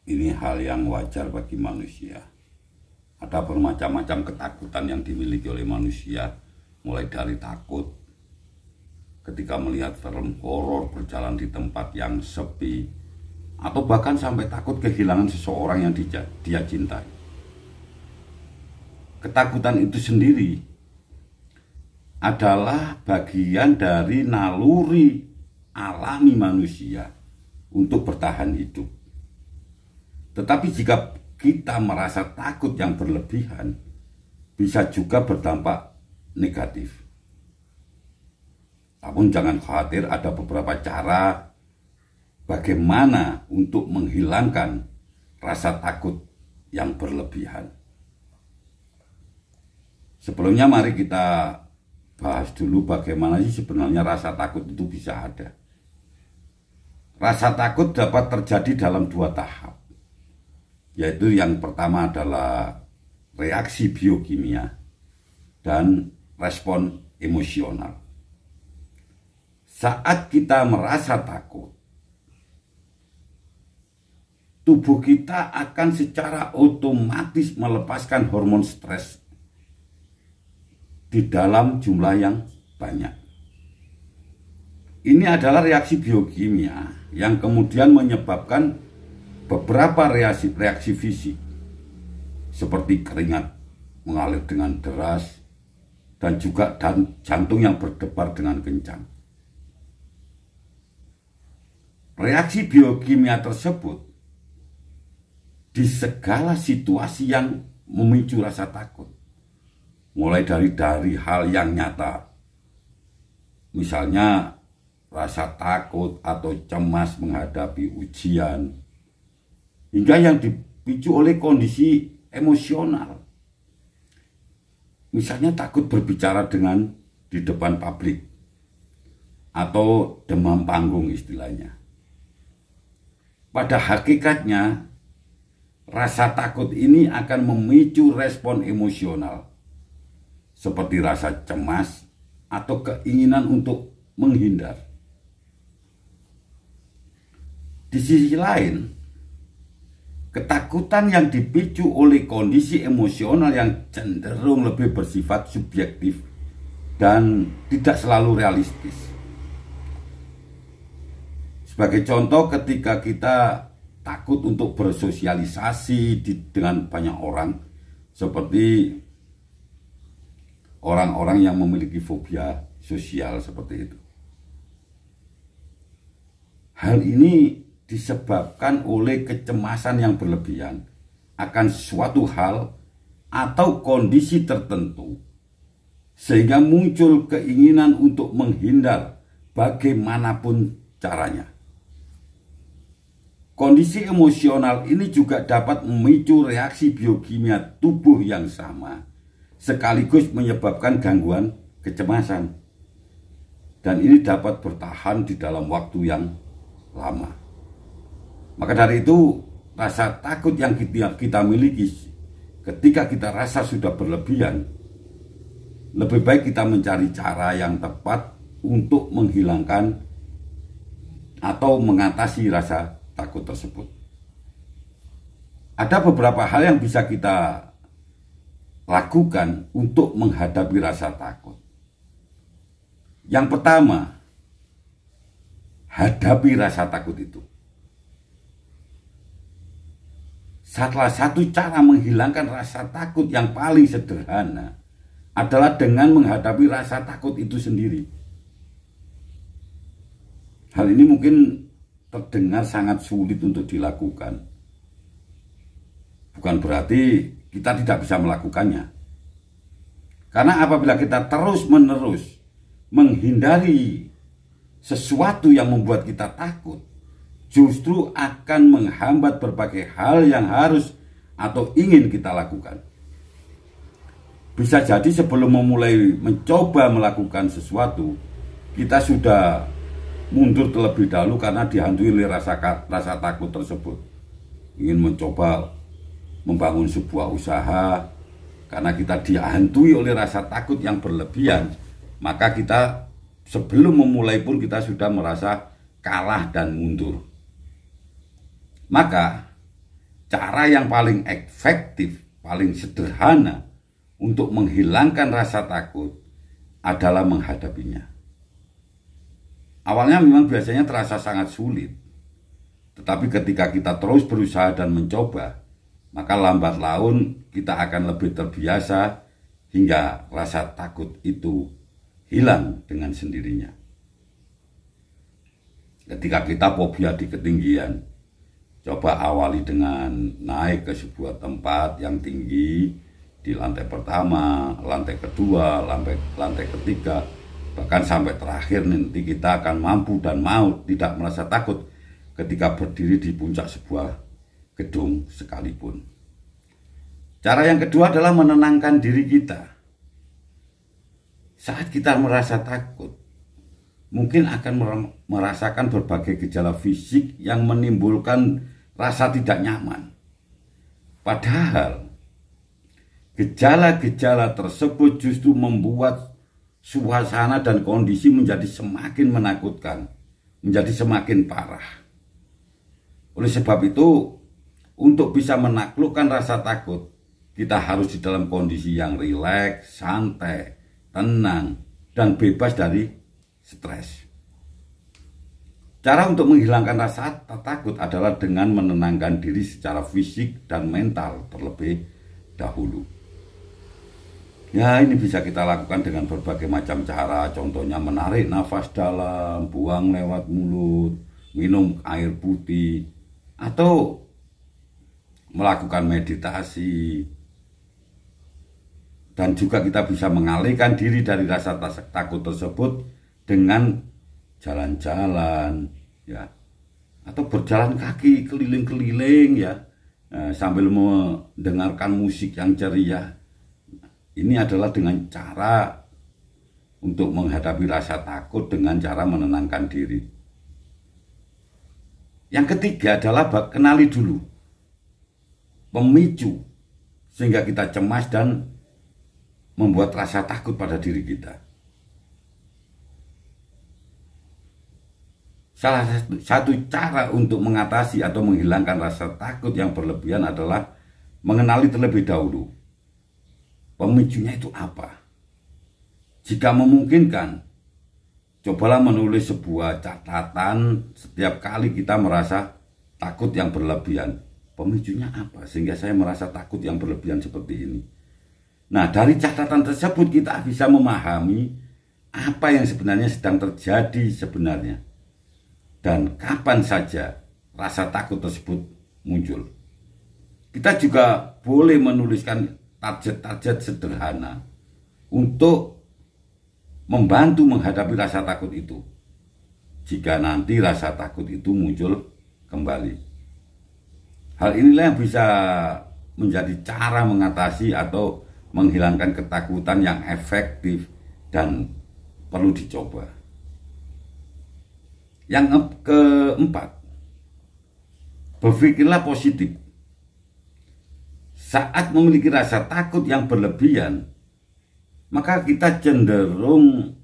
ini hal yang wajar bagi manusia. Ada bermacam-macam ketakutan yang dimiliki oleh manusia, mulai dari takut ketika melihat film horor berjalan di tempat yang sepi, atau bahkan sampai takut kehilangan seseorang yang dia cintai. Ketakutan itu sendiri adalah bagian dari naluri alami manusia untuk bertahan hidup. Tetapi jika kita merasa takut yang berlebihan, bisa juga berdampak negatif. Namun jangan khawatir, ada beberapa cara bagaimana untuk menghilangkan rasa takut yang berlebihan. Sebelumnya mari kita bahas dulu bagaimana sih sebenarnya rasa takut itu bisa ada. Rasa takut dapat terjadi dalam dua tahap, yaitu yang pertama adalah reaksi biokimia dan respon emosional. Saat kita merasa takut, tubuh kita akan secara otomatis melepaskan hormon stres di dalam jumlah yang banyak. Ini adalah reaksi biokimia yang kemudian menyebabkan beberapa reaksi fisik, seperti keringat mengalir dengan deras dan juga jantung yang berdebar dengan kencang. Reaksi biokimia tersebut di segala situasi yang memicu rasa takut, mulai dari hal yang nyata, misalnya rasa takut atau cemas menghadapi ujian, hingga yang dipicu oleh kondisi emosional, misalnya takut berbicara di depan publik atau demam panggung istilahnya. Pada hakikatnya, rasa takut ini akan memicu respon emosional, seperti rasa cemas atau keinginan untuk menghindar. Di sisi lain, ketakutan yang dipicu oleh kondisi emosional yang cenderung lebih bersifat subjektif dan tidak selalu realistis. Sebagai contoh, ketika kita takut untuk bersosialisasi dengan banyak orang, seperti orang-orang yang memiliki fobia sosial seperti itu. Hal ini disebabkan oleh kecemasan yang berlebihan akan suatu hal atau kondisi tertentu, sehingga muncul keinginan untuk menghindar bagaimanapun caranya. Kondisi emosional ini juga dapat memicu reaksi biokimia tubuh yang sama, sekaligus menyebabkan gangguan kecemasan. Dan ini dapat bertahan di dalam waktu yang lama. Maka dari itu, rasa takut yang kita miliki ketika kita rasa sudah berlebihan, lebih baik kita mencari cara yang tepat untuk menghilangkan atau mengatasi rasa takut tersebut. Ada beberapa hal yang bisa kita lakukan untuk menghadapi rasa takut. Yang pertama, hadapi rasa takut itu. Salah satu cara menghilangkan rasa takut yang paling sederhana adalah dengan menghadapi rasa takut itu sendiri. Hal ini mungkin terdengar sangat sulit untuk dilakukan. Bukan berarti kita tidak bisa melakukannya. Karena apabila kita terus-menerus menghindari sesuatu yang membuat kita takut, justru akan menghambat berbagai hal yang harus atau ingin kita lakukan. Bisa jadi sebelum memulai mencoba melakukan sesuatu, kita sudah mundur terlebih dahulu karena dihantui oleh rasa takut tersebut. Ingin mencoba membangun sebuah usaha, karena kita dihantui oleh rasa takut yang berlebihan, maka kita sebelum memulai pun kita sudah merasa kalah dan mundur. Maka cara yang paling efektif, paling sederhana untuk menghilangkan rasa takut adalah menghadapinya. Awalnya memang biasanya terasa sangat sulit, tetapi ketika kita terus berusaha dan mencoba, maka lambat laun kita akan lebih terbiasa hingga rasa takut itu hilang dengan sendirinya. Ketika kita fobia di ketinggian, coba awali dengan naik ke sebuah tempat yang tinggi di lantai pertama, lantai kedua, lantai ketiga, bahkan sampai terakhir nanti kita akan mampu dan mau tidak merasa takut ketika berdiri di puncak sebuah gedung sekalipun. Cara yang kedua adalah menenangkan diri kita. Saat kita merasa takut, mungkin akan merasakan berbagai gejala fisik yang menimbulkan rasa tidak nyaman. Padahal gejala-gejala tersebut justru membuat suasana dan kondisi menjadi semakin menakutkan, menjadi semakin parah. Oleh sebab itu, untuk bisa menaklukkan rasa takut, kita harus di dalam kondisi yang rileks, santai, tenang, dan bebas dari stres. Cara untuk menghilangkan rasa takut adalah dengan menenangkan diri secara fisik dan mental terlebih dahulu. Ya, ini bisa kita lakukan dengan berbagai macam cara. Contohnya menarik nafas dalam, buang lewat mulut, minum air putih, atau melakukan meditasi. Dan juga kita bisa mengalihkan diri dari rasa takut tersebut dengan jalan-jalan, ya, atau berjalan kaki keliling-keliling, ya, sambil mendengarkan musik yang ceria. Ini adalah dengan cara untuk menghadapi rasa takut dengan cara menenangkan diri. Yang ketiga adalah kenali dulu pemicu sehingga kita cemas dan membuat rasa takut pada diri kita. Salah satu cara untuk mengatasi atau menghilangkan rasa takut yang berlebihan adalah mengenali terlebih dahulu pemicunya itu apa. Jika memungkinkan, cobalah menulis sebuah catatan setiap kali kita merasa takut yang berlebihan. Pemicunya apa sehingga saya merasa takut yang berlebihan seperti ini. Nah, dari catatan tersebut kita bisa memahami apa yang sebenarnya sedang terjadi sebenarnya. Dan kapan saja rasa takut tersebut muncul. Kita juga boleh menuliskan target-target sederhana untuk membantu menghadapi rasa takut itu. Jika nanti rasa takut itu muncul kembali. Hal inilah yang bisa menjadi cara mengatasi atau menghilangkan ketakutan yang efektif dan perlu dicoba. Yang keempat, berpikirlah positif. Saat memiliki rasa takut yang berlebihan, maka kita cenderung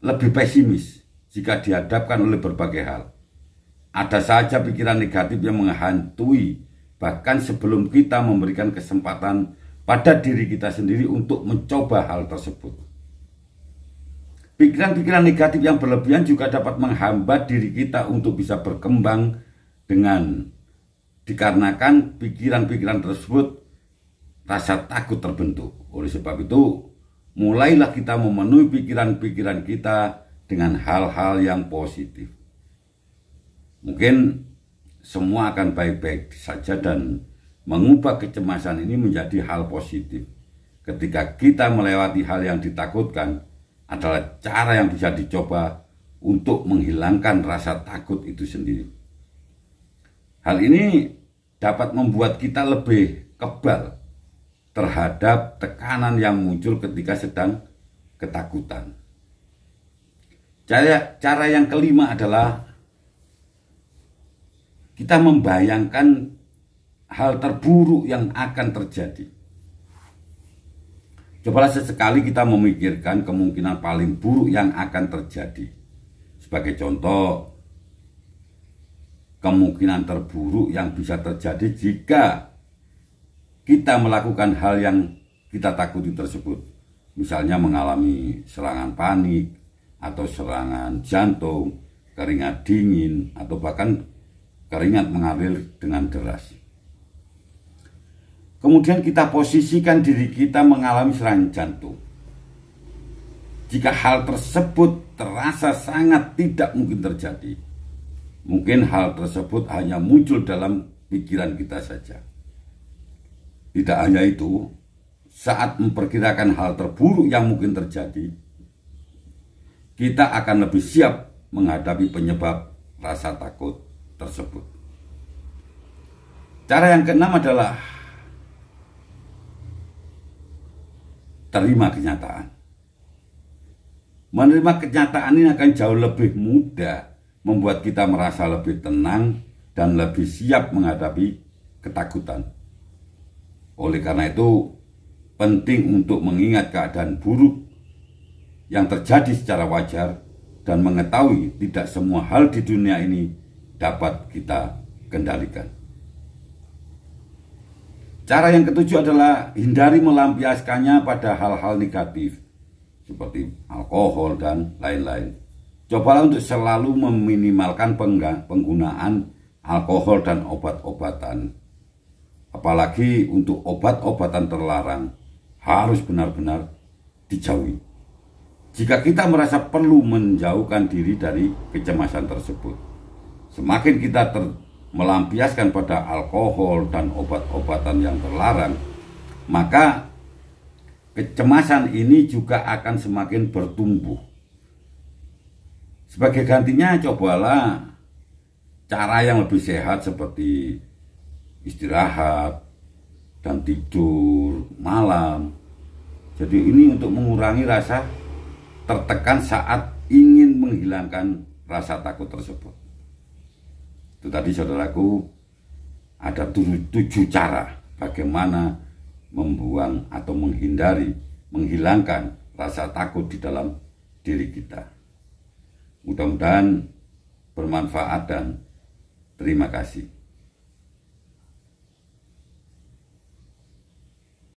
lebih pesimis jika dihadapkan oleh berbagai hal. Ada saja pikiran negatif yang menghantui, bahkan sebelum kita memberikan kesempatan pada diri kita sendiri untuk mencoba hal tersebut. Pikiran-pikiran negatif yang berlebihan juga dapat menghambat diri kita untuk bisa berkembang dikarenakan pikiran-pikiran tersebut rasa takut terbentuk. Oleh sebab itu, mulailah kita memenuhi pikiran-pikiran kita dengan hal-hal yang positif. Mungkin semua akan baik-baik saja dan mengubah kecemasan ini menjadi hal positif. Ketika kita melewati hal yang ditakutkan, adalah cara yang bisa dicoba untuk menghilangkan rasa takut itu sendiri. Hal ini dapat membuat kita lebih kebal terhadap tekanan yang muncul ketika sedang ketakutan. Cara yang kelima adalah kita membayangkan hal terburuk yang akan terjadi. Cobalah sesekali kita memikirkan kemungkinan paling buruk yang akan terjadi. Sebagai contoh, kemungkinan terburuk yang bisa terjadi jika kita melakukan hal yang kita takuti tersebut. Misalnya mengalami serangan panik, atau serangan jantung, keringat dingin, atau bahkan keringat mengalir dengan deras. Kemudian kita posisikan diri kita mengalami serangan jantung. Jika hal tersebut terasa sangat tidak mungkin terjadi, mungkin hal tersebut hanya muncul dalam pikiran kita saja. Tidak hanya itu, saat memperkirakan hal terburuk yang mungkin terjadi, kita akan lebih siap menghadapi penyebab rasa takut tersebut. Cara yang keenam adalah terima kenyataan. Menerima kenyataan ini akan jauh lebih mudah membuat kita merasa lebih tenang dan lebih siap menghadapi ketakutan. Oleh karena itu, penting untuk mengingat keadaan buruk yang terjadi secara wajar dan mengetahui tidak semua hal di dunia ini dapat kita kendalikan. Cara yang ketujuh adalah hindari melampiaskannya pada hal-hal negatif seperti alkohol dan lain-lain. Cobalah untuk selalu meminimalkan penggunaan alkohol dan obat-obatan. Apalagi untuk obat-obatan terlarang harus benar-benar dijauhi. Jika kita merasa perlu menjauhkan diri dari kecemasan tersebut, semakin kita melampiaskan pada alkohol dan obat-obatan yang terlarang, maka kecemasan ini juga akan semakin bertumbuh. Sebagai gantinya, cobalah cara yang lebih sehat seperti istirahat dan tidur malam. Jadi ini untuk mengurangi rasa tertekan saat ingin menghilangkan rasa takut tersebut. Itu tadi saudaraku, ada 7 cara bagaimana membuang atau menghilangkan rasa takut di dalam diri kita. Mudah-mudahan bermanfaat dan terima kasih.